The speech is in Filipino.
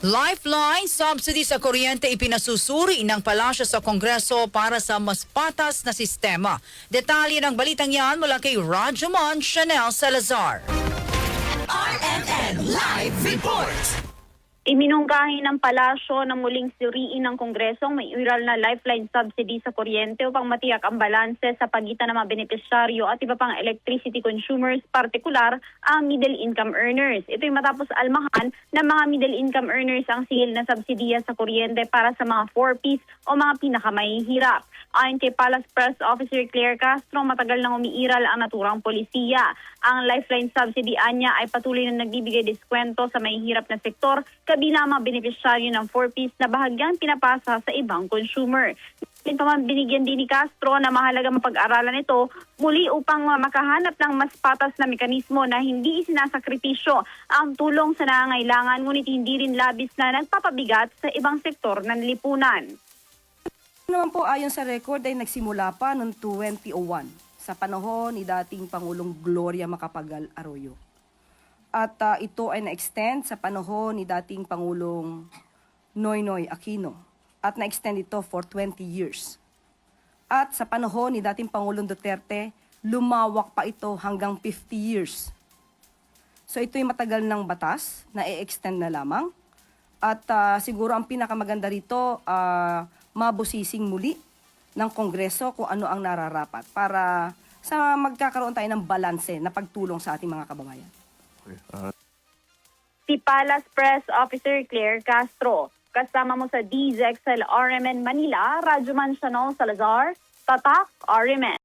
Lifeline subsidy sa kuryente ipinasusuri ng palasyo sa Kongreso para sa mas patas na sistema. Detalye ng balitang yan mula kay Rajuman Chanel Salazar. RMN Live Report. Iminungkahi ng palasyo na muling suriin ng Kongreso ang may iral na lifeline subsidy sa kuryente upang matiyak ang balanse sa pagitan ng mga benepisyaryo at iba pang electricity consumers, partikular ang middle income earners. Ito'y matapos almahan ng mga middle income earners ang singil na subsidiya sa kuryente para sa mga 4Ps o mga pinakamahihirap. Ayon kay Palace Press Officer Claire Castro, matagal nang umiiral ang naturang polisiya. Ang lifeline subsidy anya ay patuloy na nagbibigay diskwento sa mahihirap na sektor kabilang mga benepisyaryo ng 4Ps na bahagyang pinapasa sa ibang consumer. Binigyan din ni Castro na mahalaga mapag-aralan ito muli upang makahanap ng mas patas na mekanismo na hindi isinasakripisyo ang tulong sa nangangailangan ngunit hindi rin labis na nagpapabigat sa ibang sektor ng lipunan. Naman po ayon sa record ay nagsimula pa noong 2001 sa panahon ni dating Pangulong Gloria Macapagal Arroyo. At ito ay na-extend sa panahon ni dating Pangulong Noynoy Aquino at na-extend ito for 20 years. At sa panahon ni dating Pangulong Duterte, lumawak pa ito hanggang 50 years. So ito'y matagal ng batas na i-extend na lamang. At siguro ang pinakamaganda rito, mabusising muli ng Kongreso kung ano ang nararapat para sa magkakaroon tayo ng balanse na pagtulong sa ating mga kababayan. Si Palace Press Officer Claire Castro. Kasama mo sa DZXL RMN Manila, Rajuman Chanel Salazar, Tatak RMN.